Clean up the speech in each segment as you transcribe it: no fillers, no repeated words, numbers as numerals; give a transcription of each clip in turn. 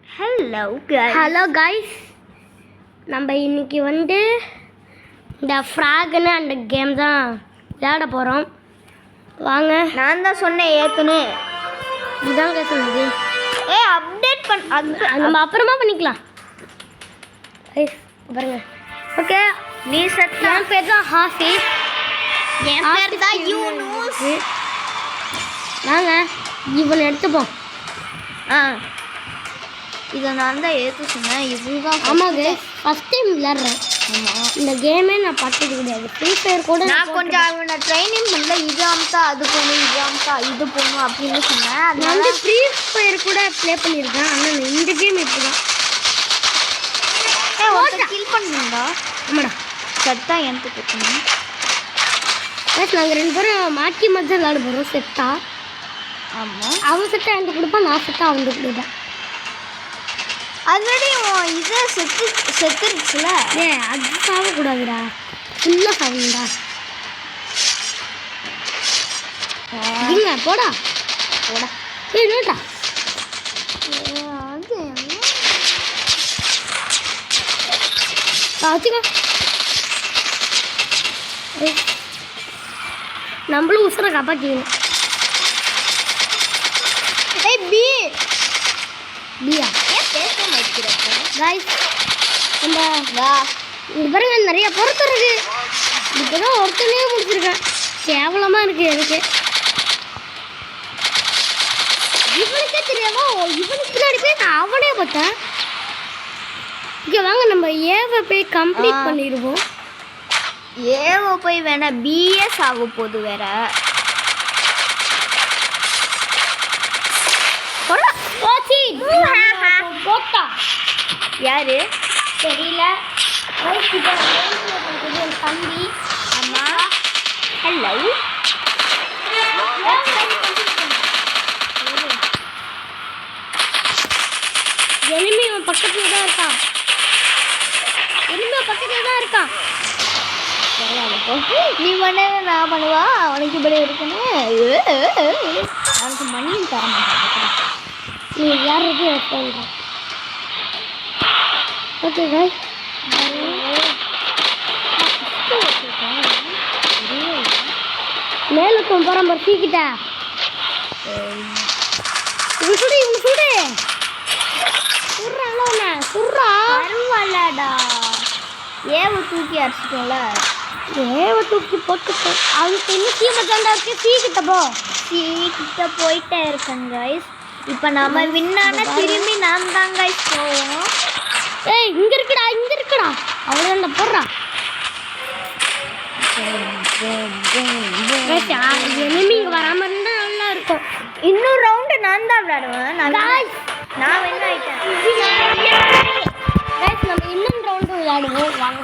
Hello guys, நம்ம இன்னைக்கு வந்து இந்த ஃப்ராக்னு அந்த கேம் தான் விளையாட போகிறோம். வாங்க. நான் தான் சொன்னேன் ஏற்றுன்னு. இதுதாங்க சொன்னது. அப்டேட் நம்ம அப்புறமா பண்ணிக்கலாம். பாருங்க. ஓகே, நீ சத்தா. என் பேர் தான் ஹாஃபிஸ். என் பேர் தான் யூனூஸ். வாங்க இவனை எடுத்துப்போம். இதை நான் தான் ஏற்று சொன்னேன். இதுதான் ஆமாங்க, ஃபஸ்ட் டைம் விளையாடுறேன். ஆமாம், இந்த கேமே நான் பார்த்தது கிடையாது. ஃப்ரீ ஃபயர் கூட நான் கொஞ்சம் அவனை ட்ரைனிங் பண்ணல. இது அம்சா அது போகணும், இது அம்சா இது போகணும் அப்படின்னு சொன்னேன். நான் வந்து ஃப்ரீ ஃபயர் கூட ப்ளே பண்ணியிருக்கேன். ஆனால் இந்த கேம் இப்படி தான். கில் பண்ணுங்களா? ஆமாடா, செத்தா எனக்கு கேட்கணும். நாங்கள் ரெண்டு பேரும் மாற்றி மாற்றி விளையாட போகிறோம். செத்தா ஆமாம், அவன் செத்தா எனக்கு கொடுப்பான், நான் செத்தா அவனுக்கு கொடுப்பேன். ஆல்ரெடி இதை செத்துருச்சுல. அது சாகக்கூடாதுடா, ஃபுல்லாக சாகணும்டா. இல்லைங்க போடா போடா. நோட்டா வச்சுக்கோ. நம்மளும் உசுரை காப்பாற்றிக்கணும். பியா கைஸ், நம்ம இங்கே பாருங்க நிறைய பொருத்தம் இருக்கு. இப்போ தான் ஒருத்தனே முடிச்சிருக்கேன். கேவலமாக இருக்குது எனக்கு. இவனுக்கே தெரியாமோ, இவனுக்கு பின்னாடி போய் நான் அவனே பார்த்தேன். இங்கே வாங்க நம்ம ஏவை போய் கம்ப்ளீட் பண்ணிடுவோம். ஏவோ போய் வேணா பிஎஸ் ஆக போகுது வேற. போட்டா யாரு தெரியல. தம்பி. அம்மா ஹலோ. எனிமி பக்கத்துல தான் இருக்கான். எனிமி பக்கத்துல தான் இருக்கான். நீ பண்ண நான் பண்ணுவா. அவனுக்கு இப்படி இருக்கணும். அவனுக்கு மணியும் தர மாட்டேன். நீ யாருக்கு சொல்கிறேன். ஓகே கைஸ், மேலே போகிறோம். பர்சிக்கிட்ட இவன் சுடு, இவன் சுடு. சுடுறாங்களோ ஒன்று சுடுறா. பரவாயில்லடா. ஏவை தூக்கி அடிச்சிட்டோம்ல. ஏவை தூக்கி போட்டு அவனுக்கு இன்னும் சீமத்தாண்டா இருக்கு. சீக்கிட்ட போ. சீக்கிட்ட போயிட்டே இருக்கேன் கைஸ். இப்போ நம்ம வின்னான திரும்பி நாம் தான் கைஸ் போவோம். ஏய் இங்கே இருக்குடா, இங்கே இருக்குடா. அவ்வளோதான்டா போடுறா. எனிமி இங்கே வராமல் இருந்தால் நல்லா இருக்கும். இன்னொரு ரவுண்டு நான் தான் விளையாடுவேன். நான் வின் ஆயிட்டேன். நம்ம இன்னும் ரவுண்டு விளையாடுவோம். வாங்க.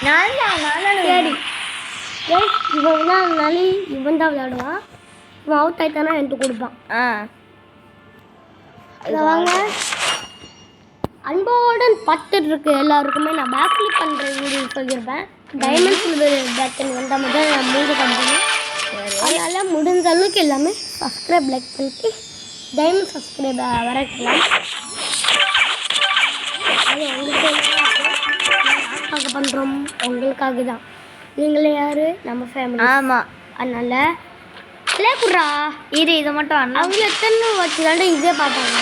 நான் தான் சரி கைஸ், இவன் விளையாடுனாலே இவன் தான் விளையாடுவான். இவன் அவுட் ஆயிட்டானா எனக்கு கொடுப்பான். வாங்க. அன்போடன் பார்த்துட்டு இருக்கு எல்லாருக்குமே நான் பேக் கிளிக் பண்ணுற வீடியோ சொல்லியிருப்பேன். டைமண்ட் சில்வர் பேட்டன் வந்தால் மட்டும் நான் மூணு கம்பெனி. அதனால் முடிஞ்ச அளவுக்கு எல்லாமே சப்ஸ்கிரைப் லைக் பண்ணிட்டு டைமண்ட் சப்ஸ்கிரைப் வரக்கலாம். அது உங்களுக்காக பண்ணுறோம், உங்களுக்காக தான். நீங்களே யார்? நம்ம ஃபேமிலி. ஆமாம், அதனால் ப்ளே குடுறா. இதை மட்டும் அவங்க எத்தனை வச்சுதாண்டா இதே பார்ப்பாங்க.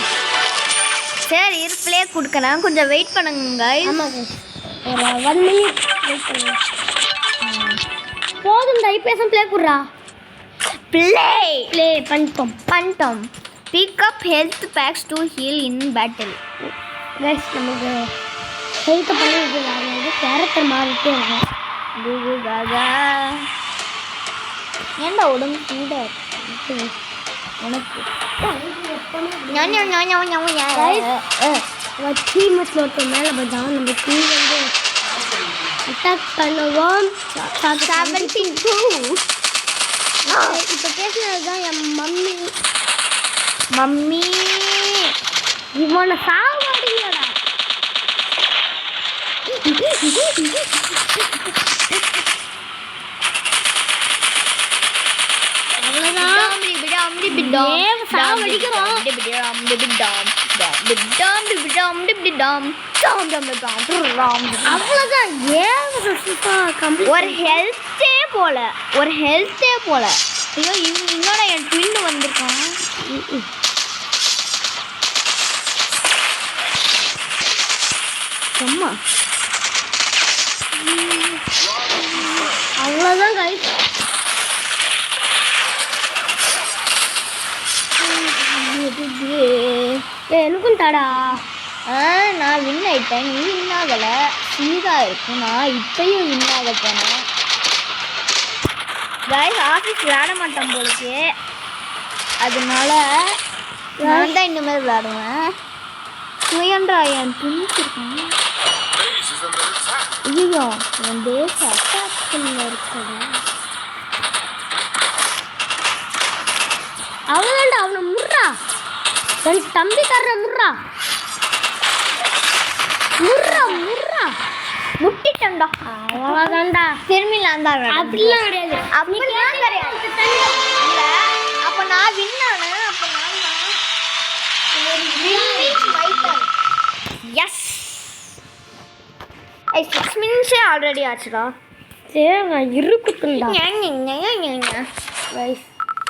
சரி இரு, ப்ளே கொடுக்குறேன். கொஞ்சம் வெயிட் பண்ணுங்க. ஆமாம் சார், ஒரு 1 minute வெயிட் பண்ணுங்க. போதும் ஐபிஎஸ்எம் ப்ளே குடுறா. ப்ளே பண்ணிட்டோம். Pick up health packs to heal in battle. Guys, நமக்கு ஹெல்த் பண்ணி இது வாங்குறது கேரக்டர் மாறிட்டே இருக்கும். குகு காகா ஏன்டா உடம்பு கூட உனக்கு டீமத்தில் ஒருத்தர் மேலே பார்த்தா நம்ம டீம் வந்து அட்டாக் பண்ணுவோம். 72. இப்போ பேசுனது தான் என் மம்மி. இவனை சாவாடிங்கடா. அவ்வளோதான். சாவடிக்கிறோம். அவ்வளோதான் ஏன் ஒரு ஹெல்த்தே போல ஐயோ இன்னொரு என் ட்வின் வந்திருக்கான் அம்மா அவ்வளோதான் கைஸ். எனக்கும் தாடா. நான் வின் ஆயிட்டேன், நீ வின் ஆகலை. சீராக இருக்கு, நான் இப்பயும் வின் ஆக போனேன். கைஸ் ஆஃபீஸ் விளையாட மாட்டேன் போலுக்கு, அதனால நான் தான் இனிமேல் விளையாடுவேன். சுயன்றா என் பிடிச்சிருக்கேன். ஐயோ என் பேஸ் அட்டாக்ல இருக்கடா. அவ்வளோதான்டா, அவனை முர்றா, என் தம்பிக்காரரை முர்றா முர்றா முர்றா முட்டிட்டேன்டா. அவ்வளோதான்டா. திரும்பி நான் தான் அப்படிலாம் கிடையாது. அப்படிலாம் கிடையாது. இல்லை அப்போ நான் வின் ஆனேன். அப்போ நான் எஸ் 6 மினிட்ஸே ஆல்ரெடி ஆச்சுடா. சரி நான் இருக்குட்டுண்டா.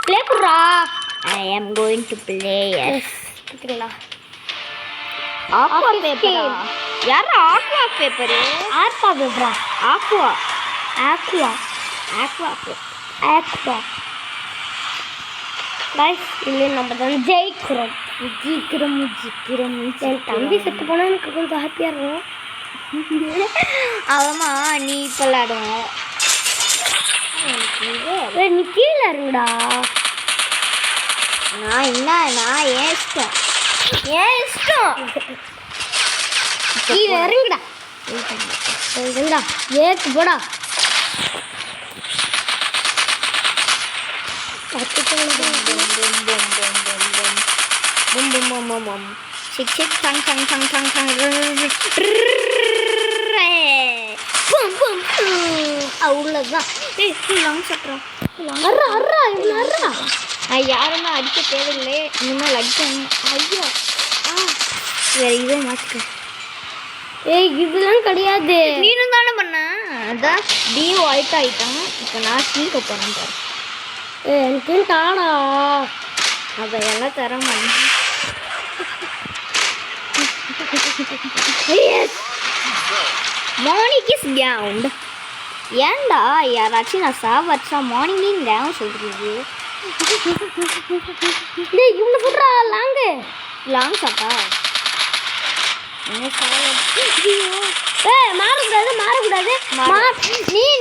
ப்ளே பண்ணுறா. I am going to play. Yes கேட்குறீங்களா? ஆக்வா பேப்பரா? யாரா ஆக்வா பேப்பரு? ஆக்வா பேப்பரா? Aqua aqua aqua aqua guys, இல்லை நம்ம தான் ஜெயிக்கிறோம். ஜெயிக்கிறோம். என் தம்பி செத்து போனால் எனக்கு கொஞ்சம் ஹாப்பியாக இருக்கும். அவமா நீ இப்போ விளையாடுவேன். நீ கீழே இருங்கடா. நான் ஏன் இஷ்டம் கீழே இறங்குடா. இருந்தா ஏக்கு போடா. அவ்வளோதான். யாருன்னா அடிக்க தேவையில்லை, இனிமேல் அடிக்கணும். ஐயோ வேற இதே மாற்றிக்க. ஏய் இதெல்லாம் கிடையாது. நீனும் தானே பண்ண. அதான் டி ஒயிட் ஆகிட்டான். இப்போ நான் சீக்க போகிறேன் பாரு. எனக்கு தாடா. அதை எல்லாம் தர மாட்டேன். Morning is ground. ஏன்டா யாராச்சும் நான் சாவச்சா மார்னிங் கிரவுண்ட் சொல்கிறது? டேய் இவனை சொல்கிறா லாங் சாப்பா மாறக்கூடாது.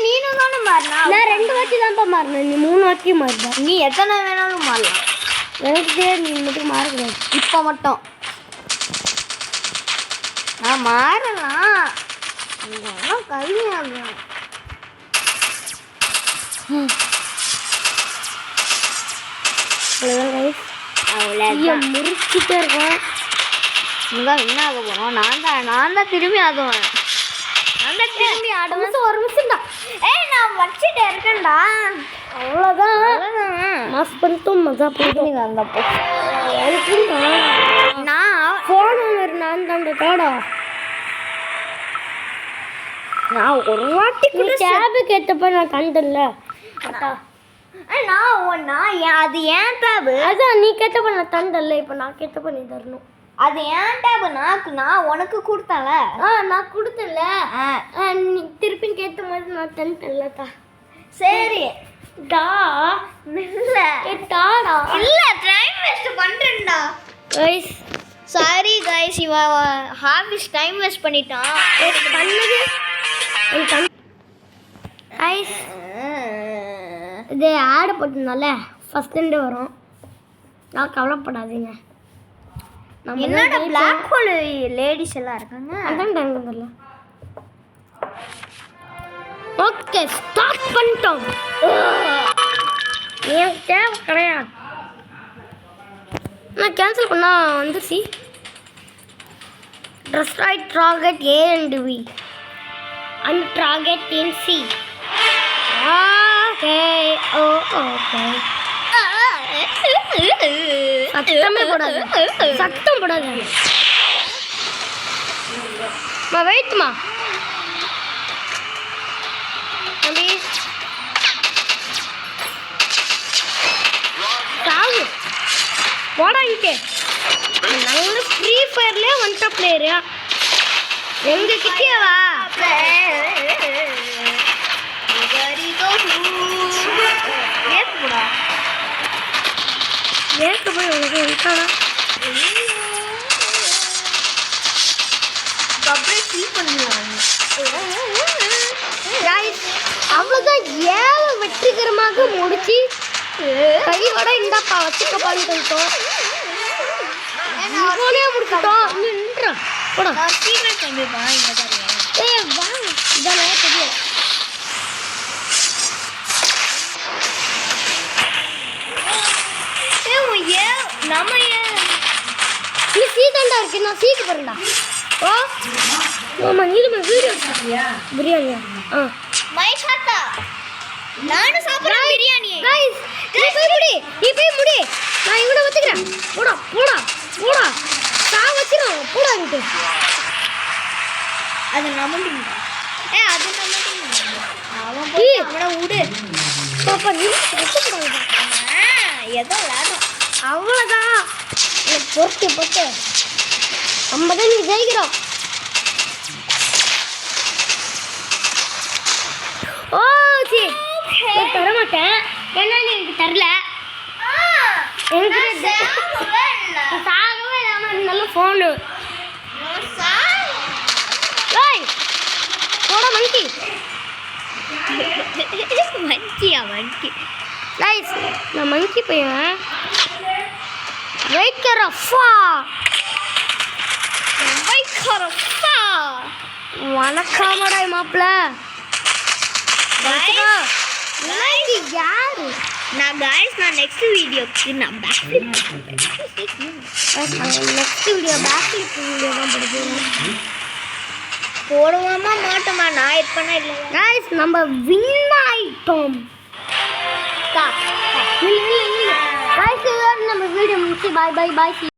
நீனும் தானே மாறினா. நான் 2 வாட்டி தான்ப்பா மாறினேன், நீ 3 வாட்டியும் மாறினா. நீ எத்தனை வேணாலும் மாறலாம். எனக்கு தெரியாது, நீ மட்டும் மாறக்கூடாது. இப்போ மட்டும் நான் மாறலாம். கல்வியாகும். அவ்வளோதான் முறிச்சிட்டே இருக்கேன். இதான் என்ன ஆக போகிறோம்? நான் தான் திரும்பி ஆடுவேன். திரும்பி ஆடுவேன். ஒரு நிமிஷம்டா. நான் வச்சுட்டு இருக்கேன்டா. அவ்வளோதான். மாஸ் பண்ணிட்டும் மஜா பண்ணிட்டு வந்தப்போ நான் ஃபோன் நம்பர் நான் தாண்ட தாடா. நான் ஒரு வாட்டி நீ டேபு கேட்டப்ப நான் கண்டல. அது ஏன் டேபு? அதான் நீ கேட்டப்ப நான் தண்டல. இப்போ நான் கேட்டப்ப நீ தரணும். அது ஏன் டேபு? நான் உனக்கு கொடுத்தல. நான் கொடுத்தல. நீ திருப்பி கேட்ட மாதிரி நான் தண்டலதா. சரி டா இல்ல டாடா. இல்ல டைம் வேஸ்ட் பண்றேன்டா. கைஸ் சாரி கைஸ், இவன் ஹாபிஸ் டைம் வேஸ்ட் பண்ணிட்டான். பண்ணது கைஸ். இது ஆடு போட்டதுனால ஃபர்ஸ்ட்லேருந்து வரும். நான் கவலைப்படாதீங்க. என்னடா பிளாக் ஹோல் லேடிஸ் எல்லாம் இருக்காங்க. அதான் டைம் வரல. ஓகே ஸ்டார்ட் பண்ணிட்டோம். ஏன் தேவை கிடையாது. நான் கேன்சல் பண்ணா வந்துச்சு. Destroy target A and B and target in C. Okay. Oh, okay. சத்தமே போடாது, சத்தம் போடாது. வெயிட்மா தம்பி, சாவு போடா இங்கே. நாங்கள் ஃப்ரீ ஃபயர்லேயே ஒன் டாப் பிளேயரு. எங்கள் கிட்டேவா ஏற்க போய் உனக்கு இருக்கானா? அவ்வளோதான், 7 வெற்றிகரமாக முடிச்சு கையோட இந்தாப்பா வச்சுக்கப்பான்னு சொல்லிட்டோம். போனே முடிச்சிட்டோம். நின்றோம் போடா. ஏ வா, இதெல்லாம் தெரியும். நீ சீதாண்டா இருக்கு, நான் சீக்கு போறேன்டா. ஓ ஆமா, நீலுமே வீடியோ எடுத்துக்கிறியா? பிரியாணியா? ஆ மை சாத்தா நானும் சாப்பிடுறேன் பிரியாணி. गाइस நீ போய் முடி, நான் இவனை வச்சுக்கிறேன். போடா போடா போடா, சா வச்சிரோம் போடா இங்க. அது நமண்டிங்க. அது நமண்டிங்க. அவன் போய் அவனை விடு. பாப்பா நீ வச்சுக்கறாங்க. ஏதோ விளையாடுறோம். அவ்வளவுதான். பொறுத்து போட்டு 50 நீ ஜெயிக்கிறோம். ஓ சரி, நான் தர மாட்டேன். ஏன்னா நீ எனக்கு தரல. எனக்கு சாகவே இல்லாமல் இருந்தாலும் ஃபோனு. ஏய் போட மங்கி. மங்கியா மங்கி. கைஸ் நான் மங்கி பையன். வெயிட் கரோ ஃபா, வெயிட் கரோ ஃபா. வணக்கம்டா மாப்ள. யாரு நான் गाइस, நான் நெக்ஸ்ட் வீடியோக்கு நான் பேக் நெக்ஸ்ட் வீடியோ வீடியோ தான் போடுவோம். போடுவோமா மாட்டோமா? நான் எப்பனா இல்லையா? गाइस நம்ம வின் ஆயிட்டோம். गाइस நம்ம வீடியோ முடிச்சு பை பை பை.